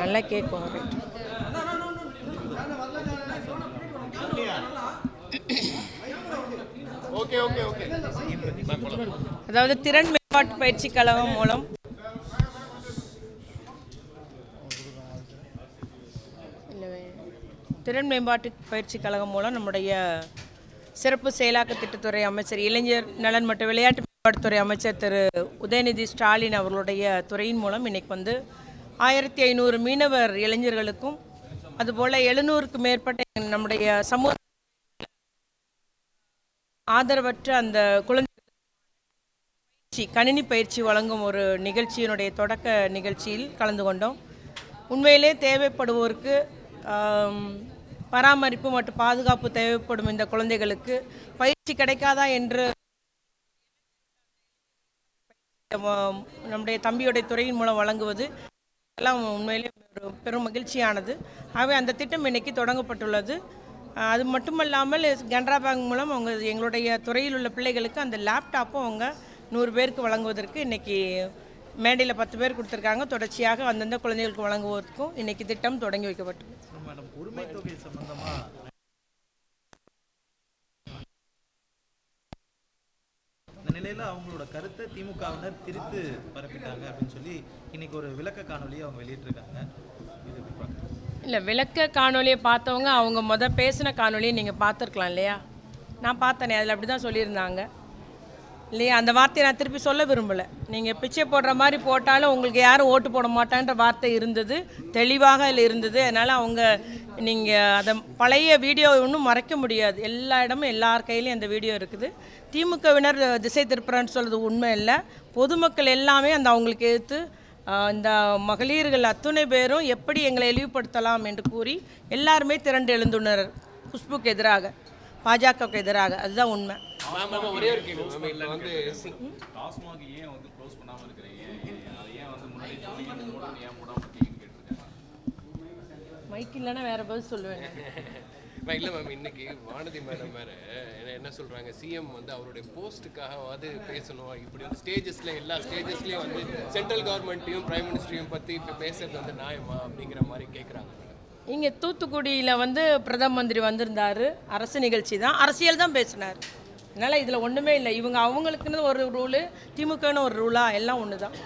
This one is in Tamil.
நல்லா கேட்கும். அதாவது திறன் மேம்பாட்டு பயிற்சி கழகம் மூலம் நம்முடைய சிறப்பு செயலாக்க திட்டத்துறை அமைச்சர், இளைஞர் நலன் மற்றும் விளையாட்டு மேம்பாட்டுத்துறை அமைச்சர் திரு உதயநிதி ஸ்டாலின் அவர்களுடைய துறையின் மூலம் இன்னைக்கு 1500 மீனவர் இளைஞர்களுக்கும் அதுபோல் 700க்கும் மேற்பட்ட நம்முடைய சமூக ஆதரவற்ற அந்த குழந்தை கணினி பயிற்சி வழங்கும் ஒரு நிகழ்ச்சியினுடைய தொடக்க நிகழ்ச்சியில் கலந்து கொண்டோம். உண்மையிலே தேவைப்படுவோருக்கு பராமரிப்பு மற்றும் பாதுகாப்பு தேவைப்படும் இந்த குழந்தைகளுக்கு பயிற்சி கிடைக்காதா என்று நம்முடைய தம்பியுடைய துறையின் மூலம் வழங்குவது எல்லாம் உண்மையிலே ஒரு பெரும் மகிழ்ச்சியானது. ஆகவே அந்த திட்டம் இன்னைக்கு தொடங்கப்பட்டுள்ளது. அது மட்டுமல்லாமல் கனரா பேங்க் மூலம் எங்களுடைய துறையில் உள்ள பிள்ளைகளுக்கு அந்த லேப்டாப்பும் அவங்க 100 பேருக்கு வழங்குவதற்கு இன்றைக்கி மேடையில் 10 பேர் கொடுத்துருக்காங்க. தொடர்ச்சியாக அந்தந்த குழந்தைகளுக்கு வழங்குவதற்கும் இன்றைக்கி திட்டம் தொடங்கி வைக்கப்பட்டது. உரிமை தொகை சம்பந்தமாக இந்த நிலையில் அவங்களோட கருத்தை திமுகவினர் திரித்து பரப்பிட்டாங்க அப்படின்னு சொல்லி இன்னைக்கு ஒரு விளக்க காணொலியை அவங்க வெளியிட்டிருக்காங்க. இல்லை, விளக்க காணொலியை பார்த்தவங்க அவங்க பேசின காணொலியை நீங்கள் பார்த்துருக்கலாம் இல்லையா? நான் பார்த்தேனே, அதில் அப்படி தான் சொல்லியிருந்தாங்க இல்லையா? அந்த வார்த்தையை நான் திருப்பி சொல்ல விரும்பலை. நீங்கள் பிச்சை போடுற மாதிரி போட்டாலும் உங்களுக்கு யாரும் ஓட்டு போட மாட்டான்ற வார்த்தை இருந்தது, தெளிவாக அதில் இருந்தது. அதனால் நீங்கள் அதை பழைய வீடியோ ஒன்றும் மறைக்க முடியாது. எல்லா இடமும் எல்லார் கையிலையும் அந்த வீடியோ இருக்குது. திமுகவினர் திசை திருப்புறான்னு சொல்கிறது உண்மை இல்லை. பொதுமக்கள் எல்லாமே அவங்களுக்கு எதிர்த்து இந்த மகளிர்கள் அத்துணை பேரும் எப்படி எங்களை இழிவுபடுத்தலாம் என்று கூறி எல்லாருமே திரண்டு எழுந்துள்ளனர். குஷ்புக்கு எதிராக, பாஜகவுக்கு எதிராக. அதுதான் உண்மை. ஒரே ஒரு கேள்வி, மைக் இல்லைன்னா வேற பதில் சொல்லுவேன். இல்லை மேம், இன்னைக்கு வானதி மேடம் வேறு என்ன சொல்கிறாங்க, சிஎம் அவருடைய போஸ்ட்டுக்காக பேசணும், இப்படி ஸ்டேஜஸில் எல்லா ஸ்டேஜஸ்லேயும் சென்ட்ரல் கவர்மெண்ட்டையும் பிரைம் மினிஸ்டரையும் பற்றி இப்போ பேசுறது நியாயமா அப்படிங்கிற மாதிரி கேட்குறாங்க. இங்கே தூத்துக்குடியில் பிரதம மந்திரி வந்திருந்தார். அரசு நிகழ்ச்சி தான், அரசியல் தான் பேசினார். அதனால் இதில் ஒன்றுமே இல்லை. அவங்களுக்குன்னு ஒரு ரூலு, திமுகன்னு ஒரு ரூலா, எல்லாம் ஒன்று தான்.